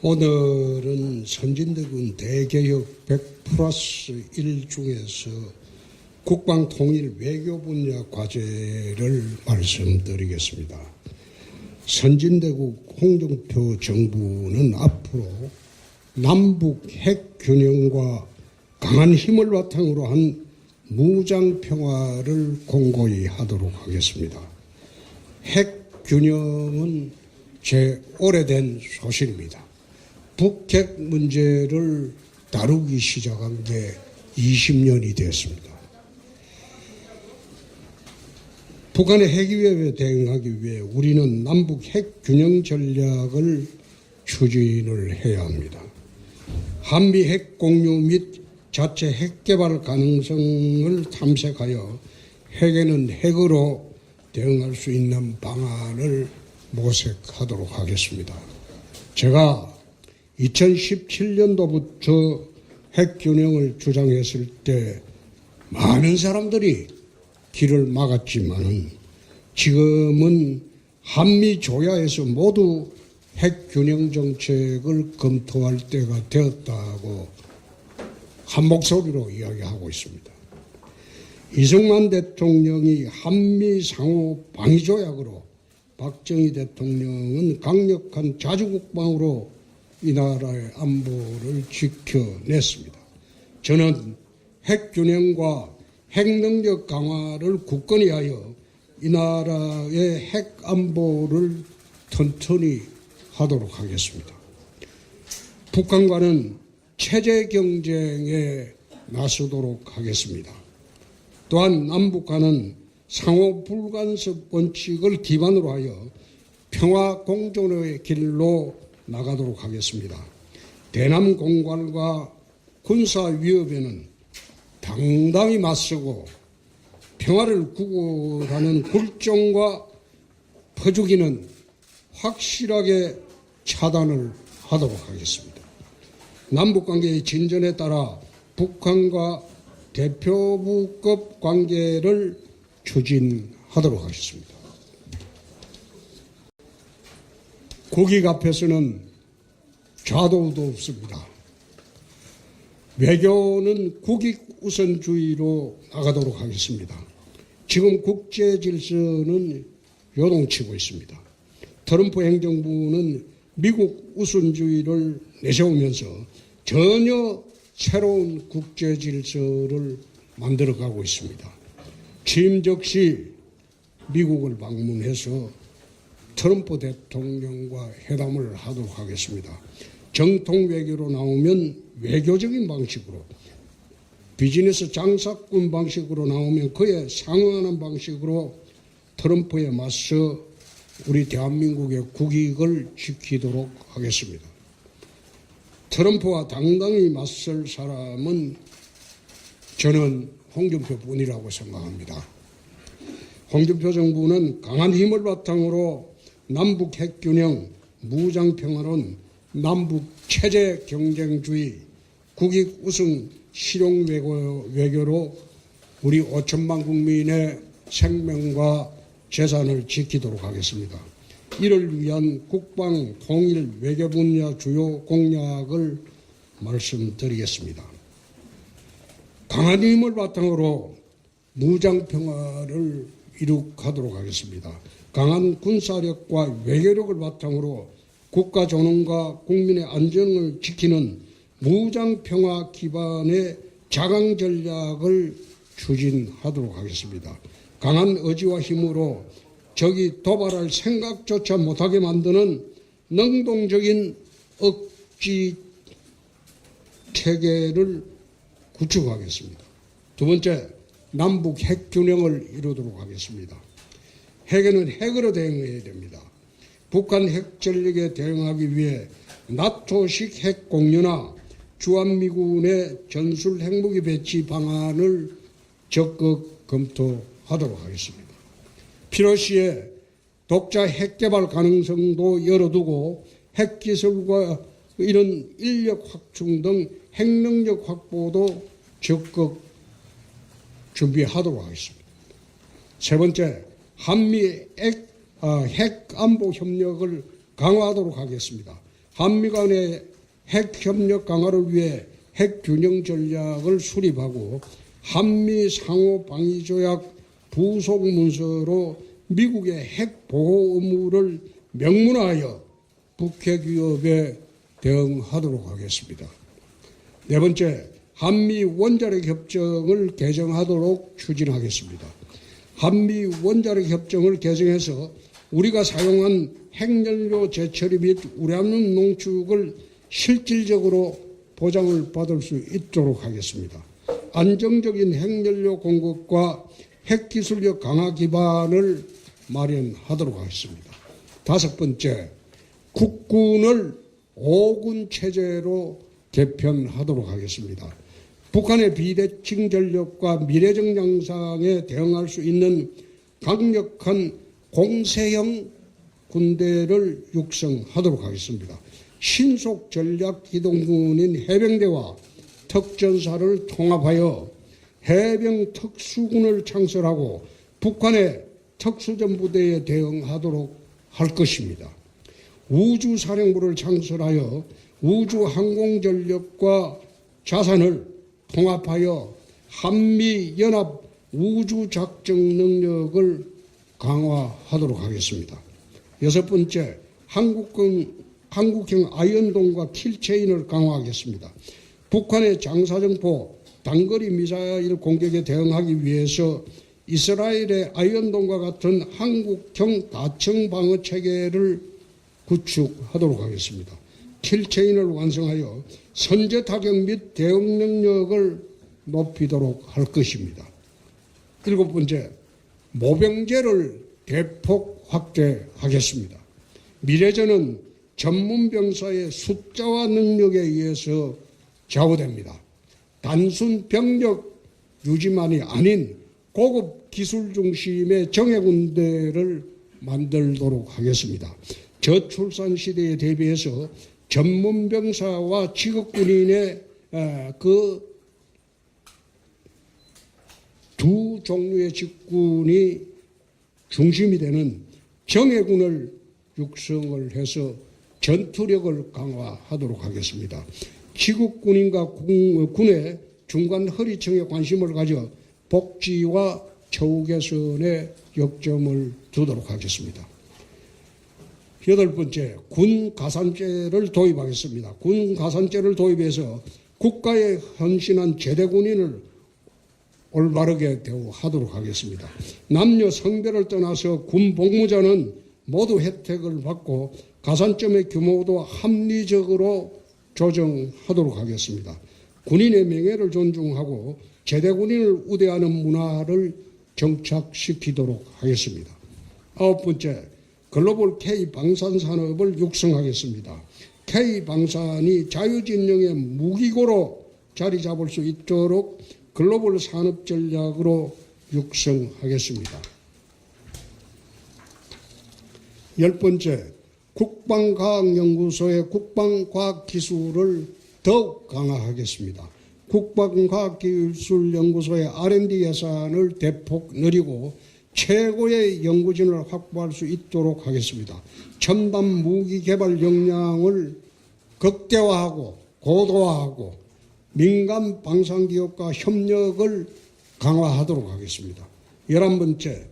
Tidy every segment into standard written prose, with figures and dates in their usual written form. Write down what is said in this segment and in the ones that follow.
오늘은 선진대군 대개혁 100+1 중에서 국방통일 외교 분야 과제를 말씀드리겠습니다. 선진대국 홍준표 정부는 앞으로 남북 핵 균형과 강한 힘을 바탕으로 한 무장 평화를 공고히 하도록 하겠습니다. 핵 균형은 제 오래된 소실입니다. 북핵 문제를 다루기 시작한 게 20년이 됐습니다. 북한의 핵 위협에 대응하기 위해 우리는 남북 핵 균형 전략을 추진을 해야 합니다. 한미 핵 공유 및 자체 핵 개발 가능성을 탐색하여 핵에는 핵으로 대응할 수 있는 방안을 모색하도록 하겠습니다. 제가 2017년도부터 핵균형을 주장했을 때 많은 사람들이 길을 막았지만 지금은 한미 조야에서 모두 핵균형 정책을 검토할 때가 되었다고 한 목소리로 이야기하고 있습니다. 이승만 대통령이 한미 상호 방위조약으로 박정희 대통령은 강력한 자주국방으로 이 나라의 안보를 지켜냈습니다. 저는 핵균형과 핵능력 강화를 굳건히 하여 이 나라의 핵안보를 튼튼히 하도록 하겠습니다. 북한과는 체제 경쟁에 나서도록 하겠습니다. 또한 남북한은 상호 불간섭 원칙을 기반으로 하여 평화 공존의 길로 나가도록 하겠습니다. 대남 공갈과 군사 위협에는 당당히 맞서고 평화를 구걸하는 굴종과 퍼주기는 확실하게 차단을 하도록 하겠습니다. 남북관계의 진전에 따라 북한과 대표부급 관계를 추진하도록 하겠습니다. 국익 앞에서는 좌도우도 없습니다. 외교는 국익 우선주의로 나가도록 하겠습니다. 지금 국제 질서는 요동치고 있습니다. 트럼프 행정부는 미국 우선주의를 내세우면서 전혀 새로운 국제 질서를 만들어가고 있습니다. 취임 즉시 미국을 방문해서 트럼프 대통령과 회담을 하도록 하겠습니다. 정통 외교로 나오면 외교적인 방식으로, 비즈니스 장사꾼 방식으로 나오면 그에 상응하는 방식으로 트럼프에 맞서 우리 대한민국의 국익을 지키도록 하겠습니다. 트럼프와 당당히 맞설 사람은 저는 홍준표 뿐이라고 생각합니다. 홍준표 정부는 강한 힘을 바탕으로 남북 핵균형, 무장평화론, 남북 체제 경쟁주의, 국익 우승 실용 외교로 우리 5천만 국민의 생명과 재산을 지키도록 하겠습니다. 이를 위한 국방, 통일, 외교 분야 주요 공약을 말씀드리겠습니다. 강한 힘을 바탕으로 무장평화를 이룩하도록 하겠습니다. 강한 군사력과 외교력을 바탕으로 국가 존엄과 국민의 안전을 지키는 무장평화 기반의 자강 전략을 추진하도록 하겠습니다. 강한 의지와 힘으로 적이 도발할 생각조차 못하게 만드는 능동적인 억지 체계를 구축하겠습니다. 두 번째, 남북 핵균형을 이루도록 하겠습니다. 핵에는 핵으로 대응해야 됩니다. 북한 핵 전력에 대응하기 위해 나토식 핵 공유나 주한미군의 전술 핵무기 배치 방안을 적극 검토하도록 하겠습니다. 필요시에 독자 핵 개발 가능성도 열어두고 핵기술과 이런 인력 확충 등 핵능력 확보도 적극 준비하도록 하겠습니다. 세 번째, 한미 핵 안보 협력을 강화하도록 하겠습니다. 한미 간의 핵협력 강화를 위해 핵균형 전략을 수립하고 한미 상호방위조약 부속 문서로 미국의 핵보호 의무를 명문화하여 북핵 위협에 대응하도록 하겠습니다. 네 번째, 한미 원자력 협정을 개정하도록 추진하겠습니다. 한미 원자력 협정을 개정해서 우리가 사용한 핵연료 재처리 및 우라늄 농축을 실질적으로 보장을 받을 수 있도록 하겠습니다. 안정적인 핵연료 공급과 핵기술력 강화 기반을 마련하도록 하겠습니다. 다섯 번째, 국군을 5군 체제로 개편하도록 하겠습니다. 북한의 비대칭 전력과 미래적 양상에 대응할 수 있는 강력한 공세형 군대를 육성하도록 하겠습니다. 신속 전략 기동군인 해병대와 특전사를 통합하여 해병 특수군을 창설하고 북한의 특수전부대에 대응하도록 할 것입니다. 우주사령부를 창설하여 우주항공전력과 자산을 통합하여 한미연합 우주작전 능력을 강화하도록 하겠습니다. 여섯 번째, 한국형 아이언돔과 킬체인을 강화하겠습니다. 북한의 장사정포, 단거리 미사일 공격에 대응하기 위해서 이스라엘의 아이언돔과 같은 한국형 다층 방어 체계를 구축하도록 하겠습니다. 킬체인을 완성하여 선제 타격 및 대응 능력을 높이도록 할 것입니다. 일곱 번째, 모병제를 대폭 확대하겠습니다. 미래전은 전문병사의 숫자와 능력에 의해서 좌우됩니다. 단순 병력 유지만이 아닌 고급 기술 중심의 정예군대를 만들도록 하겠습니다. 저출산 시대에 대비해서 전문병사와 직업군인의 그 두 종류의 직군이 중심이 되는 정예군을 육성을 해서 전투력을 강화하도록 하겠습니다. 직업군인과 군의 중간 허리층에 관심을 가져 복지와 처우 개선에 역점을 두도록 하겠습니다. 여덟 번째, 군 가산제를 도입하겠습니다. 군 가산제를 도입해서 국가에 헌신한 제대군인을 올바르게 대우하도록 하겠습니다. 남녀 성별을 떠나서 군 복무자는 모두 혜택을 받고 가산점의 규모도 합리적으로 조정하도록 하겠습니다. 군인의 명예를 존중하고 제대군인을 우대하는 문화를 정착시키도록 하겠습니다. 아홉 번째, 글로벌 K방산산업을 육성하겠습니다. K방산이 자유진영의 무기고로 자리 잡을 수 있도록 글로벌 산업 전략으로 육성하겠습니다. 열 번째, 국방과학연구소의 국방과학기술을 더욱 강화하겠습니다. 국방과학기술연구소의 R&D 예산을 대폭 늘리고 최고의 연구진을 확보할 수 있도록 하겠습니다. 첨단 무기 개발 역량을 극대화하고 고도화하고 민간 방산기업과 협력을 강화하도록 하겠습니다. 11번째,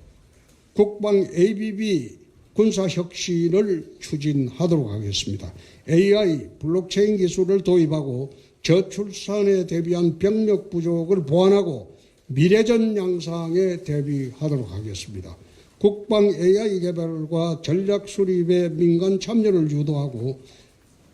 국방 ABB 군사혁신을 추진하도록 하겠습니다. AI, 블록체인 기술을 도입하고 저출산에 대비한 병력 부족을 보완하고 미래전 양상에 대비하도록 하겠습니다. 국방 AI 개발과 전략 수립에 민간 참여를 유도하고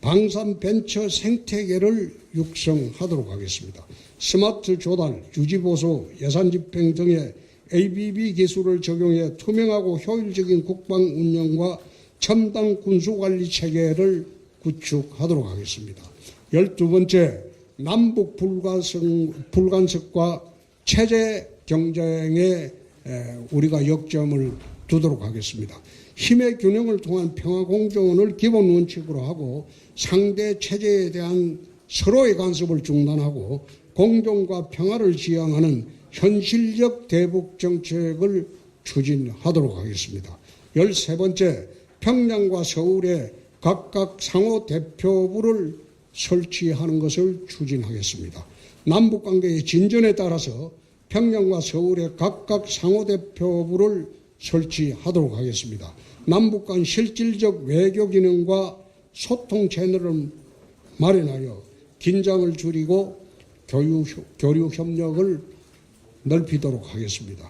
방산 벤처 생태계를 육성하도록 하겠습니다. 스마트 조달, 유지보수, 예산 집행 등의 ABB 기술을 적용해 투명하고 효율적인 국방 운영과 첨단 군수관리 체계를 구축하도록 하겠습니다. 12번째, 남북 불간섭과 체제 경쟁에 우리가 역점을 두도록 하겠습니다. 힘의 균형을 통한 평화 공존을 기본 원칙으로 하고 상대 체제에 대한 서로의 간섭을 중단하고 공존과 평화를 지향하는 현실적 대북 정책을 추진하도록 하겠습니다. 13번째, 평양과 서울의 각각 상호 대표부를 설치하는 것을 추진하겠습니다. 남북관계의 진전에 따라서 평양과 서울에 각각 상호 대표부를 설치하도록 하겠습니다. 남북 간 실질적 외교 기능과 소통 채널을 마련하여 긴장을 줄이고 교류 협력을 넓히도록 하겠습니다.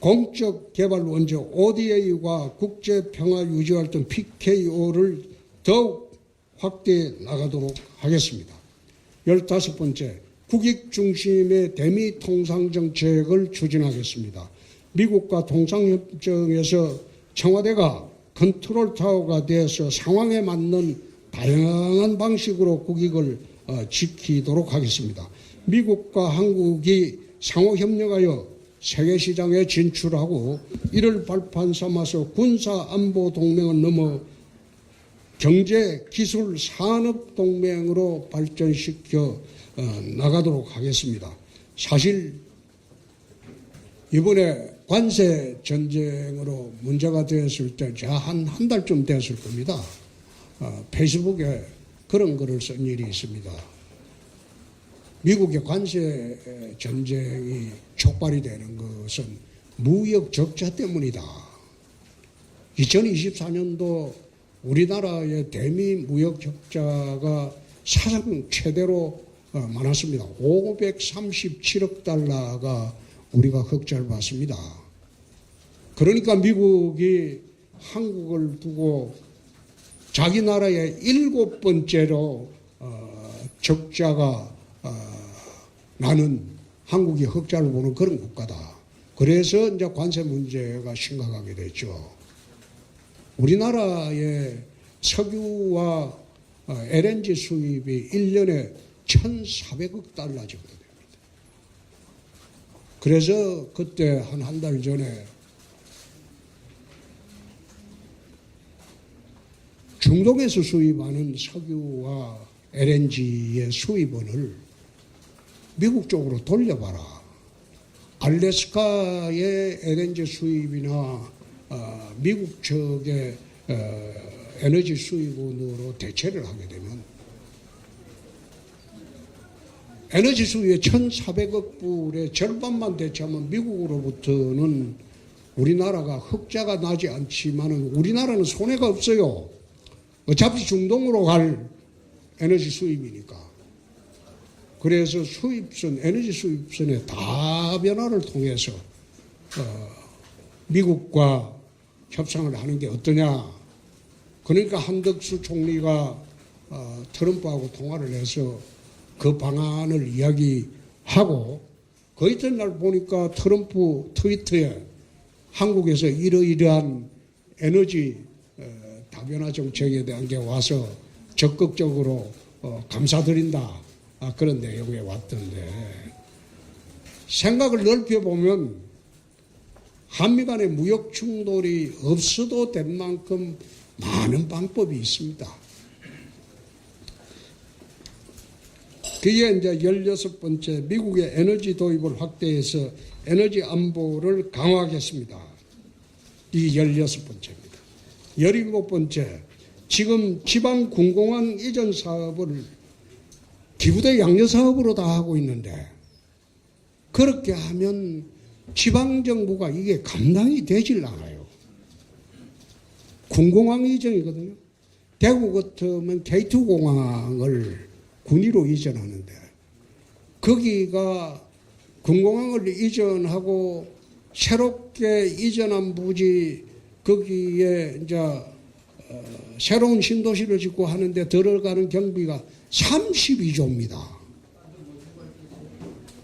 공적 개발 원조 ODA와 국제평화유지활동 PKO를 더욱 확대해 나가도록 하겠습니다. 15번째, 국익 중심의 대미 통상 정책을 추진하겠습니다. 미국과 통상협정에서 청와대가 컨트롤 타워가 되어서 상황에 맞는 다양한 방식으로 국익을 지키도록 하겠습니다. 미국과 한국이 상호협력하여 세계시장에 진출하고 이를 발판 삼아서 군사안보동맹을 넘어 경제, 기술, 산업 동맹으로 발전시켜 나가도록 하겠습니다. 사실 이번에 관세 전쟁으로 문제가 되었을 때 한 달쯤 됐을 겁니다. 페이스북에 그런 글을 쓴 일이 있습니다. 미국의 관세 전쟁이 촉발이 되는 것은 무역 적자 때문이다. 2024년도 우리나라의 대미 무역 적자가 사상 최대로 많았습니다. 537억 달러가 우리가 흑자를 봤습니다. 그러니까 미국이 한국을 두고 자기 나라의 7번째로 적자가 나는 한국이 흑자를 보는 그런 국가다. 그래서 이제 관세 문제가 심각하게 됐죠. 우리나라의 석유와 LNG 수입이 1년에 1,400억 달러 정도 됩니다. 그래서 그때 한 달 전에 중동에서 수입하는 석유와 LNG의 수입원을 미국 쪽으로 돌려봐라. 알래스카의 LNG 수입이나 미국 측의 에너지 수입원으로 대체를 하게 되면 에너지 수입의 1,400억 불의 절반만 대체하면 미국으로부터는 우리나라가 흑자가 나지 않지만은 우리나라는 손해가 없어요. 어차피 중동으로 갈 에너지 수입이니까. 그래서 수입선, 에너지 수입선의 다변화를 통해서 미국과 협상을 하는 게 어떠냐. 그러니까 한덕수 총리가 트럼프하고 통화를 해서 그 방안을 이야기하고 그 이튿날 보니까 트럼프 트위터에 한국에서 이러이러한 에너지 다변화 정책에 대한 게 와서 적극적으로 감사드린다. 그런 내용에 왔던데 생각을 넓혀보면 한미 간의 무역 충돌이 없어도 될 만큼 많은 방법이 있습니다. 그게 이제 16번째, 미국의 에너지 도입을 확대해서 에너지 안보를 강화하겠습니다. 이 16번째입니다. 17번째, 지금 지방 군공항 이전 사업을 기부대 양려 사업으로 다 하고 있는데 그렇게 하면 지방정부가 이게 감당이 되질 않아요. 군공항 이전이거든요. 대구 같으면 K2 공항을 군위로 이전하는데 거기가 군공항을 이전하고 새롭게 이전한 부지 거기에 이제 새로운 신도시를 짓고 하는데 들어가는 경비가 32조입니다.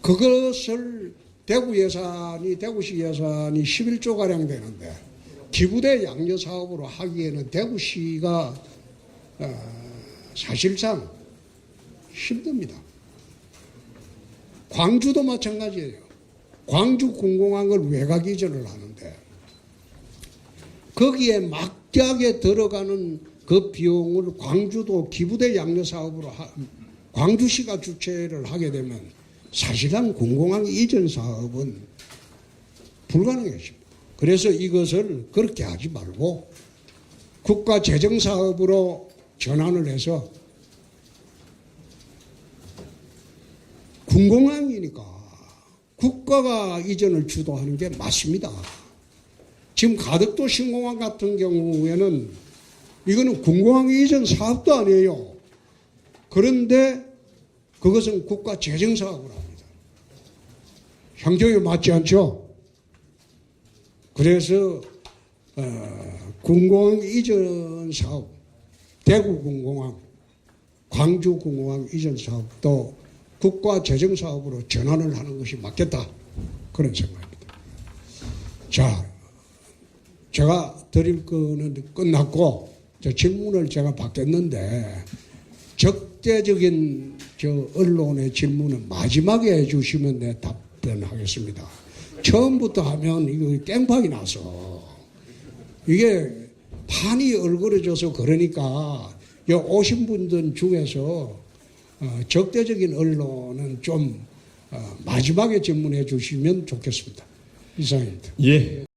그것을 대구시 예산이 11조가량 되는데 기부대 양려 사업으로 하기에는 대구시가 사실상 힘듭니다. 광주도 마찬가지예요. 광주 군공항을 외곽 이전을 하는데 거기에 막대하게 들어가는 그 비용을 광주도 기부대 양려 사업으로 광주시가 주최를 하게 되면 사실상 군공항 이전 사업은 불가능해집니다. 그래서 이것을 그렇게 하지 말고 국가 재정 사업으로 전환을 해서 군공항이니까 국가가 이전을 주도하는 게 맞습니다. 지금 가덕도 신공항 같은 경우에는 이거는 군공항 이전 사업도 아니에요. 그런데 그것은 국가 재정 사업을 합니다. 형평이 맞지 않죠? 그래서 군공항 이전 사업, 대구 군공항, 광주 군공항 이전 사업도 국가 재정 사업으로 전환을 하는 것이 맞겠다. 그런 생각입니다. 자, 제가 드릴 거는 끝났고, 저 질문을 제가 받겠는데, 적대적인 언론의 질문은 마지막에 해주시면 내 답변하겠습니다. 처음부터 하면 이거 깽판이 나서, 이게 판이 얼그러져서 그러니까, 오신 분들 중에서 적대적인 언론은 좀 마지막에 질문해 주시면 좋겠습니다. 이상입니다. 예.